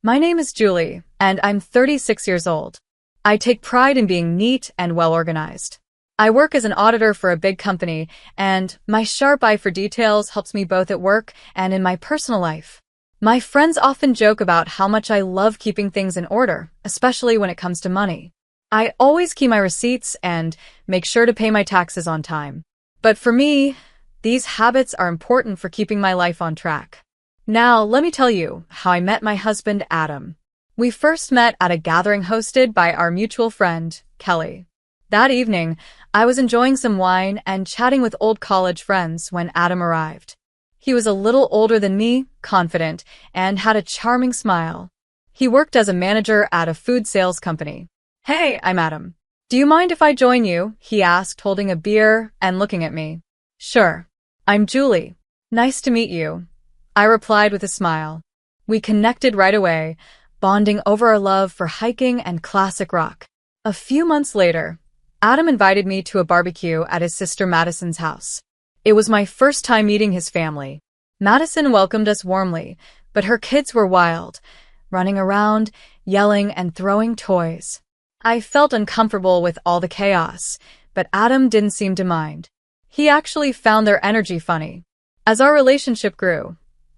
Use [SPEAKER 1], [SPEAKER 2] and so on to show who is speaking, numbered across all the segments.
[SPEAKER 1] My name is Julie, and I'm 36 years old. I take pride in being neat and well-organized. I work as an auditor for a big company, and my sharp eye for details helps me both at work and in my personal life. My friends often joke about how much I love keeping things in order, especially when it comes to money. I always keep my receipts and make sure to pay my taxes on time. But for me, these habits are important for keeping my life on track. Now, let me tell you how I met my husband, Adam. We first met at a gathering hosted by our mutual friend, Kelly. That evening, I was enjoying some wine and chatting with old college friends when Adam arrived. He was a little older than me, confident, and had a charming smile. He worked as a manager at a food sales company. "Hey, I'm Adam. Do you mind if I join you?" he asked, holding a beer and looking at me. "Sure. I'm Julie. Nice to meet you," I replied with a smile. We connected right away, bonding over our love for hiking and classic rock. A few months later, Adam invited me to a barbecue at his sister Madison's house. It was my first time meeting his family. Madison welcomed us warmly, but her kids were wild, running around, yelling and throwing toys. I felt uncomfortable with all the chaos, but Adam didn't seem to mind. He actually found their energy funny. As our relationship grew,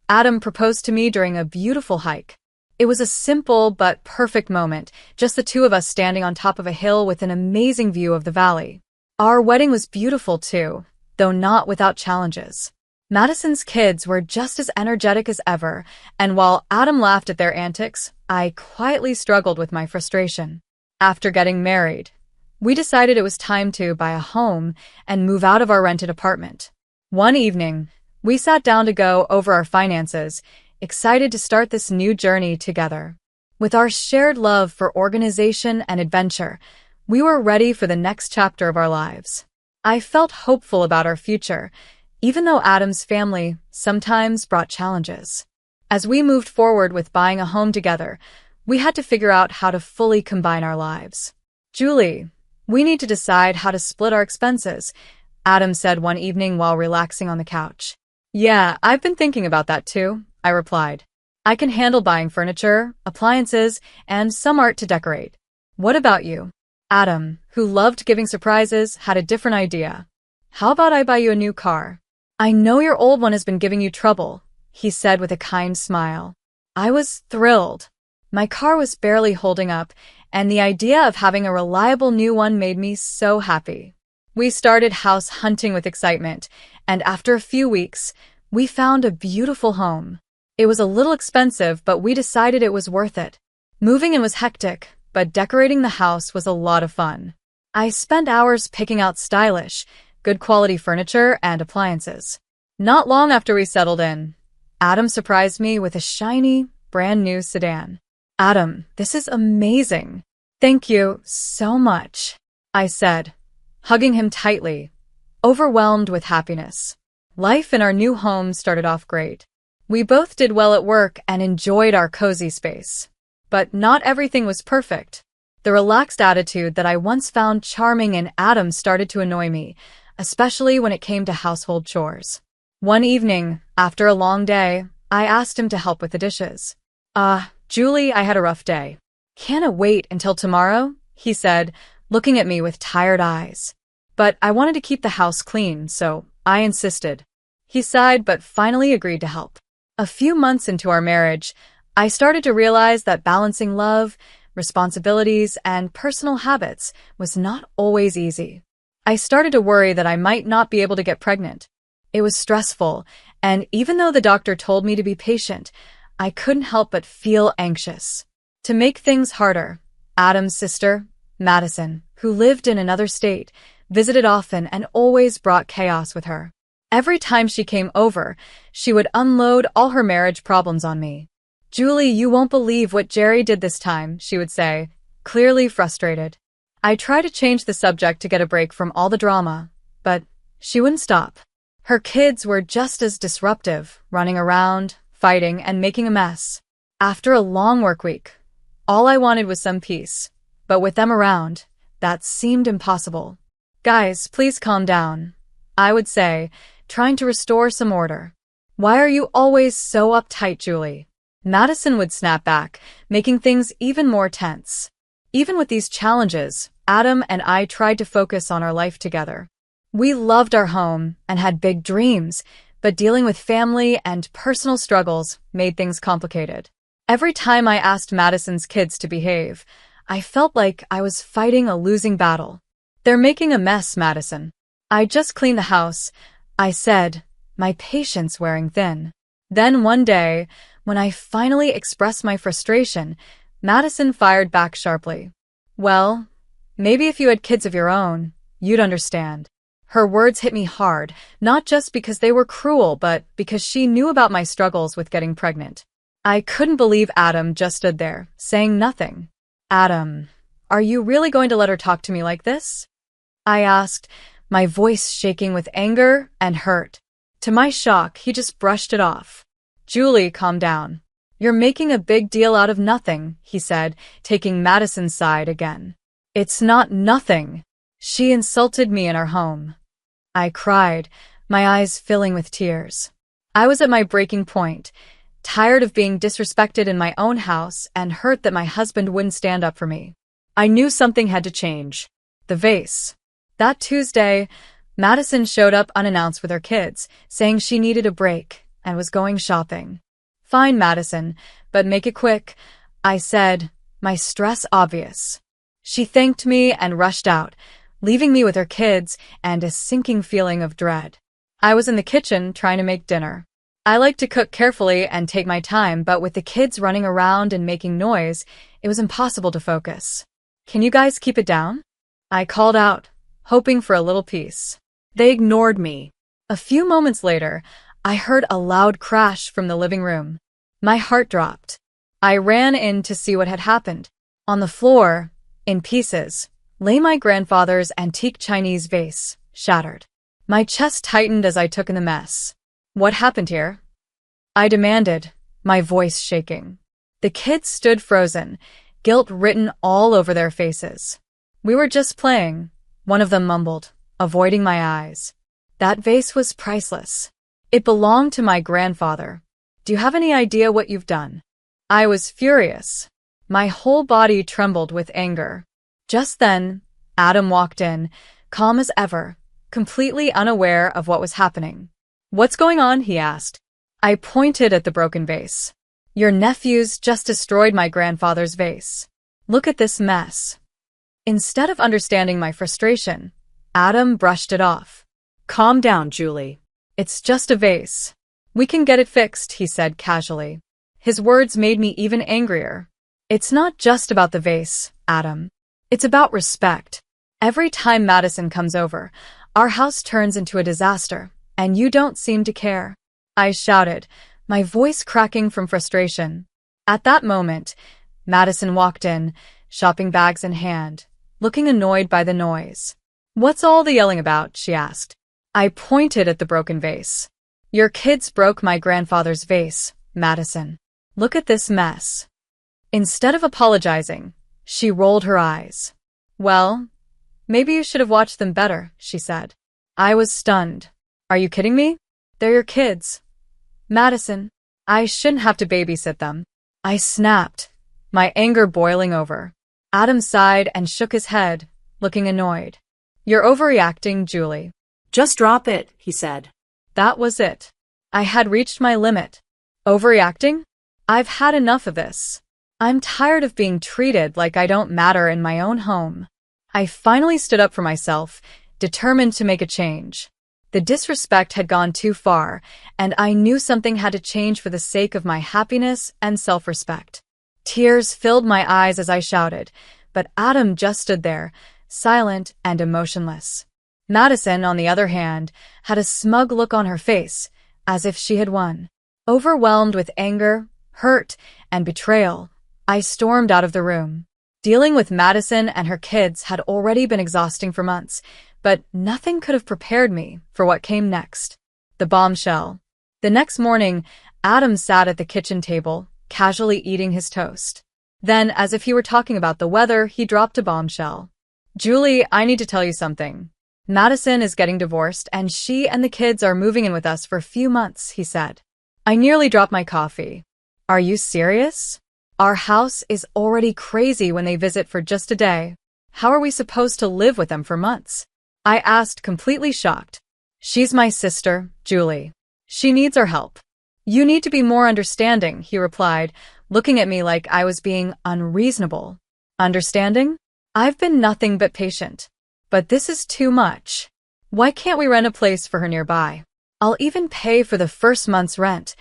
[SPEAKER 1] Adam proposed to me during a beautiful hike. It was a simple but perfect moment, just the two of us standing on top of a hill with an amazing view of the valley. Our wedding was beautiful too, though not without challenges. Madison's kids were just as energetic as ever, and while Adam laughed at their antics, I quietly struggled with my frustration. After getting married, we decided it was time to buy a home and move out of our rented apartment. One evening, we sat down to go over our finances, excited to start this new journey together. With our shared love for organization and adventure, we were ready for the next chapter of our lives. I felt hopeful about our future, even though Adam's family sometimes brought challenges. As we moved forward with buying a home together, we had to figure out how to fully combine our lives. "Julie, we need to decide how to split our expenses," Adam said one evening while relaxing on the couch. "Yeah, I've been thinking about that too," I replied. "I can handle buying furniture, appliances, and some art to decorate. What about you?" Adam, who loved giving surprises, had a different idea. "How about I buy you a new car? I know your old one has been giving you trouble," he said with a kind smile. I was thrilled. My car was barely holding up, and the idea of having a reliable new one made me so happy. We started house hunting with excitement, and after a few weeks, we found a beautiful home. It was a little expensive, but we decided it was worth it. Moving in was hectic, but decorating the house was a lot of fun. I spent hours picking out stylish, good quality furniture and appliances. Not long after we settled in, Adam surprised me with a shiny, brand new sedan. "Adam, this is amazing. Thank you so much," I said, hugging him tightly, overwhelmed with happiness. Life in our new home started off great. We both did well at work and enjoyed our cozy space. But not everything was perfect. The relaxed attitude that I once found charming in Adam started to annoy me, especially when it came to household chores. One evening, after a long day, I asked him to help with the dishes. Julie, I had a rough day. "Can't it wait until tomorrow?" he said, looking at me with tired eyes. But I wanted to keep the house clean, so I insisted. He sighed but finally agreed to help. A few months into our marriage, I started to realize that balancing love, responsibilities, and personal habits was not always easy. I started to worry that I might not be able to get pregnant. It was stressful, and even though the doctor told me to be patient, I couldn't help but feel anxious. To make things harder, Adam's sister, Madison, who lived in another state, visited often and always brought chaos with her. Every time she came over, she would unload all her marriage problems on me. "Julie, you won't believe what Jerry did this time," she would say, clearly frustrated. I tried to change the subject to get a break from all the drama, but she wouldn't stop. Her kids were just as disruptive, running around, fighting, and making a mess. After a long work week, all I wanted was some peace, but with them around, that seemed impossible. "Guys, please calm down," I would say, trying to restore some order. "Why are you always so uptight, Julie? Madison would snap back, making things even more tense. Even with these challenges, Adam and I tried to focus on our life together. We loved our home and had big dreams, but dealing with family and personal struggles made things complicated. Every time I asked Madison's kids to behave, I felt like I was fighting a losing battle. "They're making a mess, Madison." "I just cleaned the house," I said, my patience wearing thin. Then one day, when I finally expressed my frustration, Madison fired back sharply. "Well, maybe if you had kids of your own, you'd understand." Her words hit me hard, not just because they were cruel, but because she knew about my struggles with getting pregnant. I couldn't believe Adam just stood there, saying nothing. "Adam, are you really going to let her talk to me like this?" I asked, my voice shaking with anger and hurt. To my shock, he just brushed it off. "Julie, calm down. You're making a big deal out of nothing," he said, taking Madison's side again. "It's not nothing. She insulted me in our home." I cried, my eyes filling with tears. I was at my breaking point, tired of being disrespected in my own house and hurt that my husband wouldn't stand up for me. I knew something had to change. The vase. That Tuesday, Madison showed up unannounced with her kids, saying she needed a break and was going shopping. "Fine, Madison, but make it quick," I said, my stress obvious. She thanked me and rushed out, leaving me with her kids and a sinking feeling of dread. I was in the kitchen trying to make dinner. I like to cook carefully and take my time, but with the kids running around and making noise, it was impossible to focus. "Can you guys keep it down?" I called out, hoping for a little peace. They ignored me. A few moments later, I heard a loud crash from the living room. My heart dropped. I ran in to see what had happened. On the floor, in pieces, lay my grandfather's antique Chinese vase, shattered. My chest tightened as I took in the mess. "What happened here?" I demanded, my voice shaking. The kids stood frozen, guilt written all over their faces. "We were just playing," one of them mumbled, avoiding my eyes. "That vase was priceless. It belonged to my grandfather. Do you have any idea what you've done?" I was furious. My whole body trembled with anger. Just then, Adam walked in, calm as ever, completely unaware of what was happening. "What's going on?" he asked. I pointed at the broken vase. "Your nephews just destroyed my grandfather's vase. Look at this mess." Instead of understanding my frustration, Adam brushed it off. "Calm down, Julie. It's just a vase. We can get it fixed," he said casually. His words made me even angrier. "It's not just about the vase, Adam. It's about respect. Every time Madison comes over, our house turns into a disaster, and you don't seem to care," I shouted, my voice cracking from frustration. At that moment, Madison walked in, shopping bags in hand, looking annoyed by the noise. "What's all the yelling about?" she asked. I pointed at the broken vase. "Your kids broke my grandfather's vase, Madison. Look at this mess." Instead of apologizing, she rolled her eyes. "Well, maybe you should have watched them better," she said. I was stunned. "Are you kidding me? They're your kids, Madison. I shouldn't have to babysit them." I snapped, my anger boiling over. Adam sighed and shook his head, looking annoyed. "You're overreacting, Julie."
[SPEAKER 2] "Just drop it," he said.
[SPEAKER 1] That was it. I had reached my limit. Overreacting? I've had enough of this. I'm tired of being treated like I don't matter in my own home. I finally stood up for myself, determined to make a change. The disrespect had gone too far, and I knew something had to change for the sake of my happiness and self-respect. Tears filled my eyes as I shouted, but Adam just stood there, silent and emotionless. Madison, on the other hand, had a smug look on her face, as if she had won. Overwhelmed with anger, hurt, and betrayal, I stormed out of the room. Dealing with Madison and her kids had already been exhausting for months, but nothing could have prepared me for what came next. The bombshell. The next morning, Adam sat at the kitchen table, casually eating his toast. Then, as if he were talking about the weather, he dropped a bombshell. "Julie, I need to tell you something. Madison is getting divorced, and she and the kids are moving in with us for a few months," he said. I nearly dropped my coffee. Are you serious? Our house is already crazy when they visit for just a day. How are we supposed to live with them for months? I asked, completely shocked. She's my sister, Julie. She needs our help. You need to be more understanding, he replied, looking at me like I was being unreasonable. Understanding? I've been nothing but patient. But this is too much. Why can't we rent a place for her nearby? I'll even pay for the first month's rent,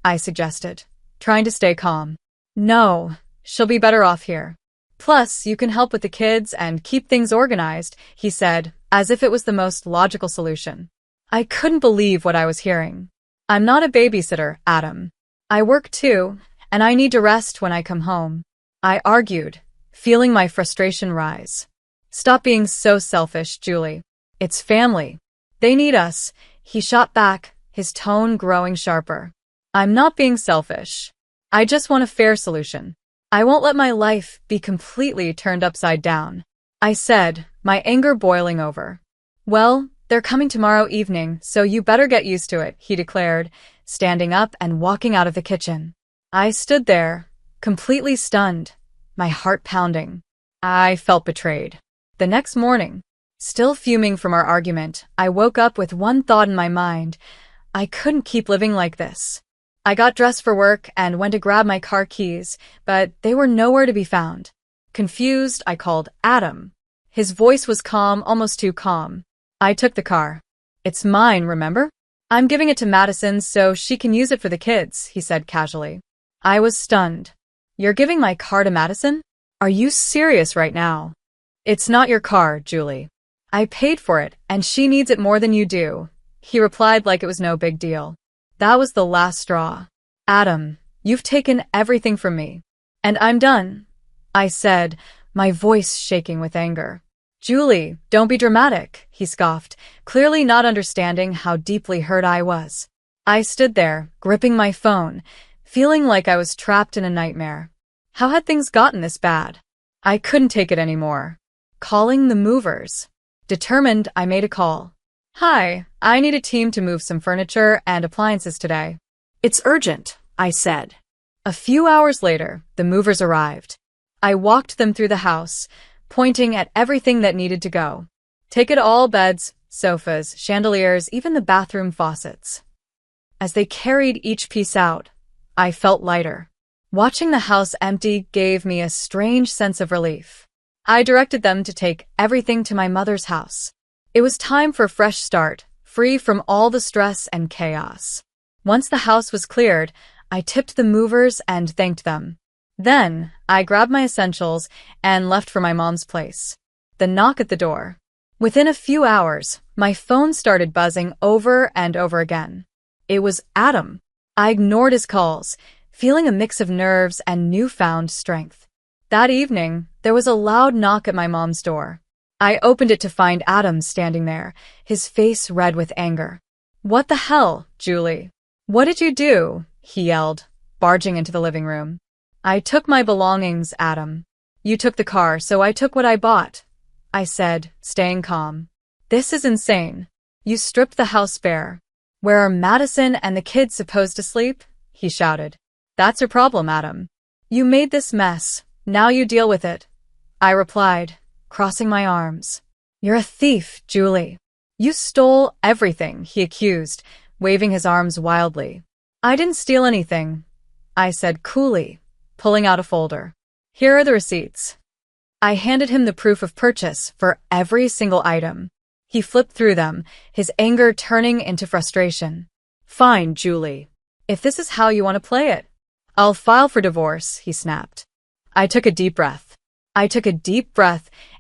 [SPEAKER 1] I suggested, trying to stay calm. No, she'll be better off here. Plus, you can help with the kids and keep things organized, he said, as if it was the most logical solution. I couldn't believe what I was hearing. I'm not a babysitter, Adam. I work too, and I need to rest when I come home. I argued, feeling my frustration rise. Stop being so selfish, Julie. It's family. They need us, he shot back, his tone growing sharper. I'm not being selfish. I just want a fair solution. I won't let my life be completely turned upside down, I said, my anger boiling over. Well, they're coming tomorrow evening, so you better get used to it, he declared, standing up and walking out of the kitchen. I stood there, completely stunned, my heart pounding. I felt betrayed. The next morning, still fuming from our argument, I woke up with one thought in my mind. I couldn't keep living like this. I got dressed for work and went to grab my car keys, but they were nowhere to be found. Confused, I called Adam. His voice was calm, almost too calm. I took the car. It's mine, remember? I'm giving it to Madison so she can use it for the kids, he said casually. I was stunned. You're giving my car to Madison? Are you serious right now? It's not your car, Julie. I paid for it, and she needs it more than you do, he replied like it was no big deal. That was the last straw. Adam, you've taken everything from me. And I'm done, I said, my voice shaking with anger. Julie, don't be dramatic, he scoffed, clearly not understanding how deeply hurt I was. I stood there, gripping my phone, feeling like I was trapped in a nightmare. How had things gotten this bad? I couldn't take it anymore. Calling the movers. Determined, I made a call. Hi, I need a team to move some furniture and appliances today.
[SPEAKER 2] It's urgent, I said.
[SPEAKER 1] A few hours later, the movers arrived. I walked them through the house, pointing at everything that needed to go. Take it all: beds, sofas, chandeliers, even the bathroom faucets. As they carried each piece out, I felt lighter. Watching the house empty gave me a strange sense of relief. I directed them to take everything to my mother's house. It was time for a fresh start, free from all the stress and chaos. Once the house was cleared, I tipped the movers and thanked them. Then, I grabbed my essentials and left for my mom's place. The knock at the door. Within a few hours, my phone started buzzing over and over again. It was Adam. I ignored his calls, feeling a mix of nerves and newfound strength. That evening, there was a loud knock at my mom's door. I opened it to find Adam standing there, his face red with anger. What the hell, Julie? What did you do? He yelled, barging into the living room. I took my belongings, Adam. You took the car, so I took what I bought, I said, staying calm. This is insane. You stripped the house bare. Where are Madison and the kids supposed to sleep? He shouted. That's your problem, Adam. You made this mess. Now you deal with it, I replied, crossing my arms. You're a thief, Julie. You stole everything, he accused, waving his arms wildly. I didn't steal anything, I said coolly, pulling out a folder. Here are the receipts. I handed him the proof of purchase for every single item. He flipped through them, his anger turning into frustration. Fine, Julie. If this is how you want to play it, I'll file for divorce, he snapped. I took a deep breath.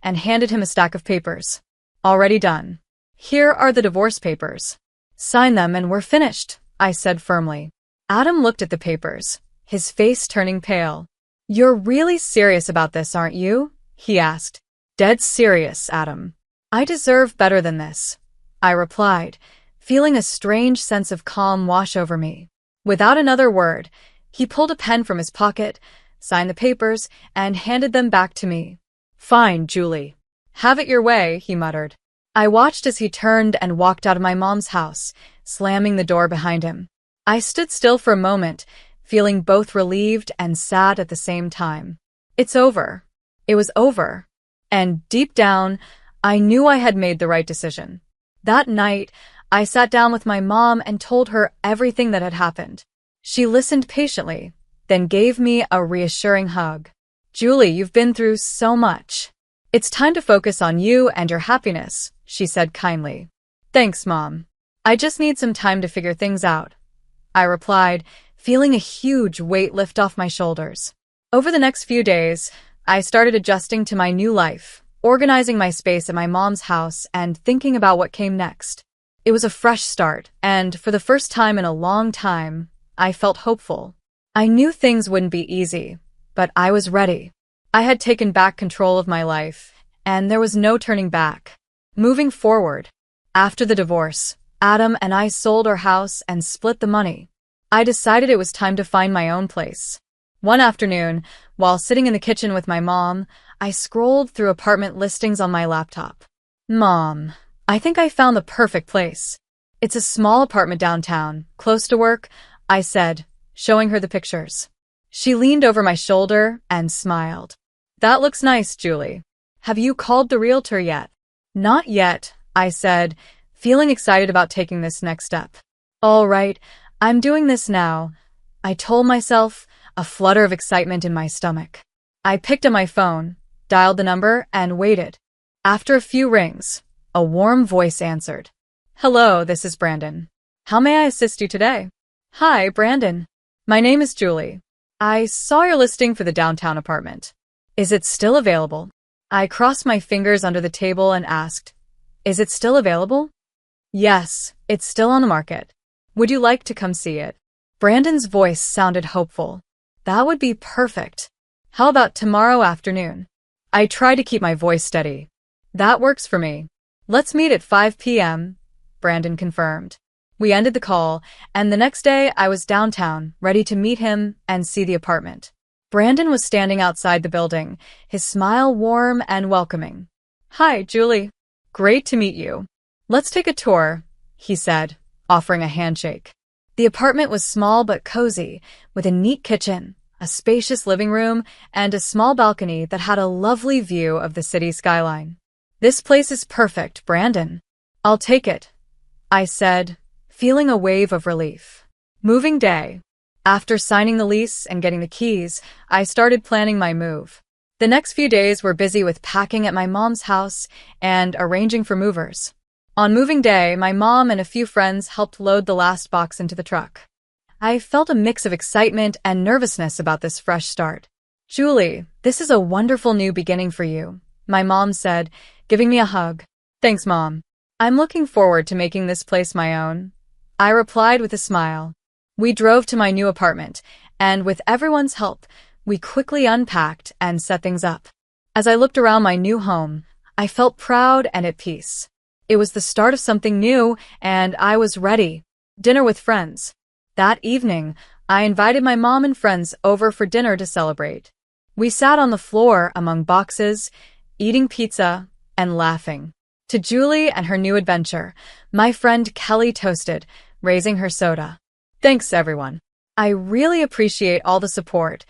[SPEAKER 1] And handed him a stack of papers. Already done. Here are the divorce papers. Sign them and we're finished, I said firmly. Adam looked at the papers, his face turning pale. You're really serious about this, aren't you? He asked. Dead serious, Adam. I deserve better than this, I replied, feeling a strange sense of calm wash over me. Without another word, he pulled a pen from his pocket, signed the papers, and handed them back to me. Fine, Julie. Have it your way, he muttered. I watched as he turned and walked out of my mom's house, slamming the door behind him. I stood still for a moment, feeling both relieved and sad at the same time. It's over. It was over. And deep down, I knew I had made the right decision. That night, I sat down with my mom and told her everything that had happened. She listened patiently, then gave me a reassuring hug. Julie, you've been through so much. It's time to focus on you and your happiness, she said kindly. Thanks, Mom. I just need some time to figure things out, I replied, feeling a huge weight lift off my shoulders. Over the next few days, I started adjusting to my new life, organizing my space at my mom's house and thinking about what came next. It was a fresh start, and for the first time in a long time, I felt hopeful. I knew things wouldn't be easy, but I was ready. I had taken back control of my life, and there was no turning back. Moving forward, after the divorce, Adam and I sold our house and split the money. I decided it was time to find my own place. One afternoon, while sitting in the kitchen with my mom, I scrolled through apartment listings on my laptop. Mom, I think I found the perfect place. It's a small apartment downtown, close to work, I said, showing her the pictures. She leaned over my shoulder and smiled. That looks nice, Julie. Have you called the realtor yet? Not yet, I said, feeling excited about taking this next step. All right, I'm doing this now, I told myself, a flutter of excitement in my stomach. I picked up my phone, dialed the number, and waited. After a few rings, a warm voice answered. Hello, this is Brandon. How may I assist you today? Hi, Brandon. My name is Julie. I saw your listing for the downtown apartment. Is it still available? I crossed my fingers under the table and asked, Is it still available? Yes, it's still on the market. Would you like to come see it? Brandon's voice sounded hopeful. That would be perfect. How about tomorrow afternoon? I tried to keep my voice steady. That works for me. Let's meet at 5 p.m., Brandon confirmed. We ended the call, and the next day I was downtown, ready to meet him and see the apartment. Brandon was standing outside the building, his smile warm and welcoming. Hi, Julie. Great to meet you. Let's take a tour, he said, offering a handshake. The apartment was small but cozy, with a neat kitchen, a spacious living room, and a small balcony that had a lovely view of the city skyline. This place is perfect, Brandon. I'll take it, I said, feeling a wave of relief. Moving day. After signing the lease and getting the keys, I started planning my move. The next few days were busy with packing at my mom's house and arranging for movers. On moving day, my mom and a few friends helped load the last box into the truck. I felt a mix of excitement and nervousness about this fresh start. Julie, this is a wonderful new beginning for you, my mom said, giving me a hug. Thanks, Mom. I'm looking forward to making this place my own, I replied with a smile. We drove to my new apartment, and with everyone's help, we quickly unpacked and set things up. As I looked around my new home, I felt proud and at peace. It was the start of something new, and I was ready. Dinner with friends. That evening, I invited my mom and friends over for dinner to celebrate. We sat on the floor among boxes, eating pizza and laughing. To Julie and her new adventure, my friend Kelly toasted, raising her soda. Thanks, everyone. I really appreciate all the support,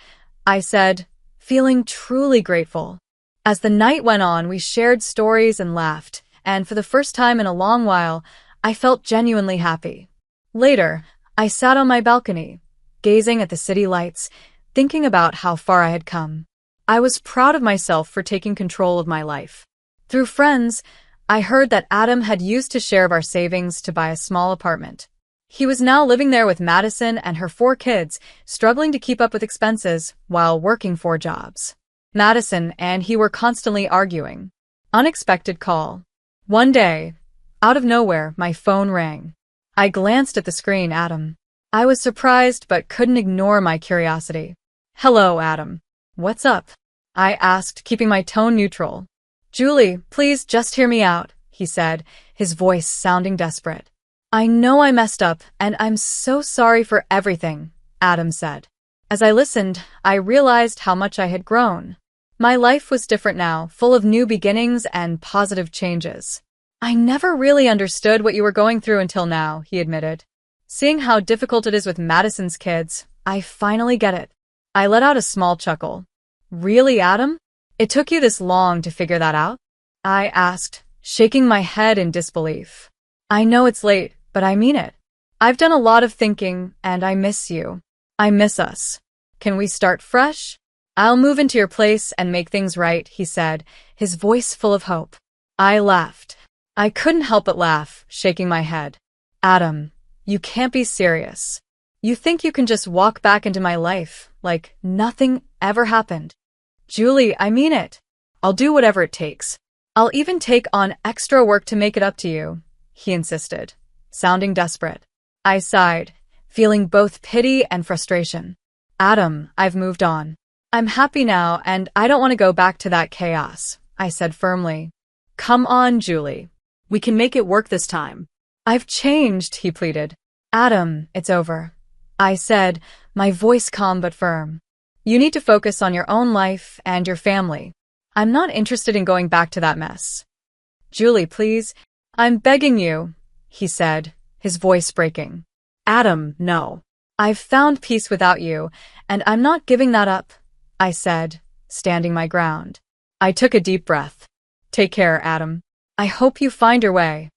[SPEAKER 1] I said, feeling truly grateful. As the night went on, we shared stories and laughed, and for the first time in a long while, I felt genuinely happy. Later, I sat on my balcony, gazing at the city lights, thinking about how far I had come. I was proud of myself for taking control of my life. Through friends, I heard that Adam had used his share of our savings to buy a small apartment. He was now living there with Madison and her 4 kids, struggling to keep up with expenses while working 4 jobs. Madison and he were constantly arguing. Unexpected call. One day, out of nowhere, my phone rang. I glanced at the screen. Adam. I was surprised but couldn't ignore my curiosity. Hello, Adam. What's up? I asked, keeping my tone neutral. Julie, please just hear me out, he said, his voice sounding desperate. I know I messed up, and I'm so sorry for everything, Adam said. As I listened, I realized how much I had grown. My life was different now, full of new beginnings and positive changes. I never really understood what you were going through until now, he admitted. Seeing how difficult it is with Madison's kids, I finally get it. I let out a small chuckle. Really, Adam? It took you this long to figure that out? I asked, shaking my head in disbelief. I know it's late, but I mean it. I've done a lot of thinking, and I miss you. I miss us. Can we start fresh? I'll move into your place and make things right, he said, his voice full of hope. I laughed. I couldn't help but laugh, shaking my head. Adam, you can't be serious. You think you can just walk back into my life, like nothing ever happened. Julie, I mean it. I'll do whatever it takes. I'll even take on extra work to make it up to you, he insisted, sounding desperate. I sighed, feeling both pity and frustration. Adam, I've moved on. I'm happy now, and I don't want to go back to that chaos, I said firmly. Come on, Julie. We can make it work this time. I've changed, he pleaded. Adam, it's over. I said, my voice calm but firm. You need to focus on your own life and your family. I'm not interested in going back to that mess. Julie, please. I'm begging you, he said, his voice breaking. Adam, no. I've found peace without you, and I'm not giving that up, I said, standing my ground. I took a deep breath. Take care, Adam. I hope you find your way.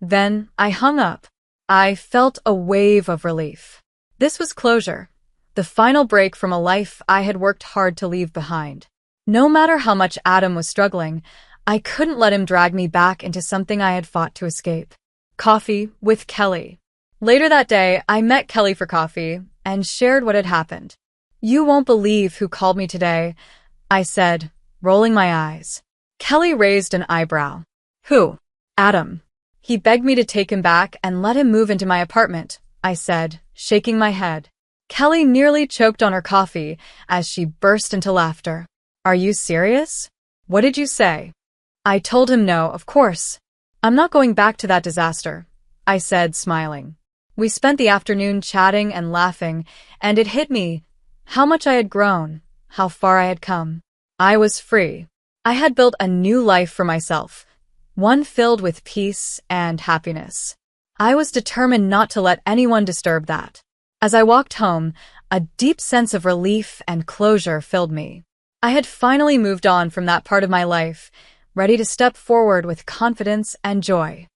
[SPEAKER 1] Then I hung up. I felt a wave of relief. This was closure, the final break from a life I had worked hard to leave behind. No matter how much Adam was struggling, I couldn't let him drag me back into something I had fought to escape. Coffee with Kelly. Later that day, I met Kelly for coffee and shared what had happened. You won't believe who called me today, I said, rolling my eyes. Kelly raised an eyebrow. Who? Adam. He begged me to take him back and let him move into my apartment, I said, shaking my head. Kelly nearly choked on her coffee as she burst into laughter. Are you serious? What did you say? I told him no, of course. I'm not going back to that disaster, I said, smiling. We spent the afternoon chatting and laughing, and it hit me how much I had grown, how far I had come. I was free. I had built a new life for myself, one filled with peace and happiness. I was determined not to let anyone disturb that. As I walked home, a deep sense of relief and closure filled me. I had finally moved on from that part of my life, ready to step forward with confidence and joy.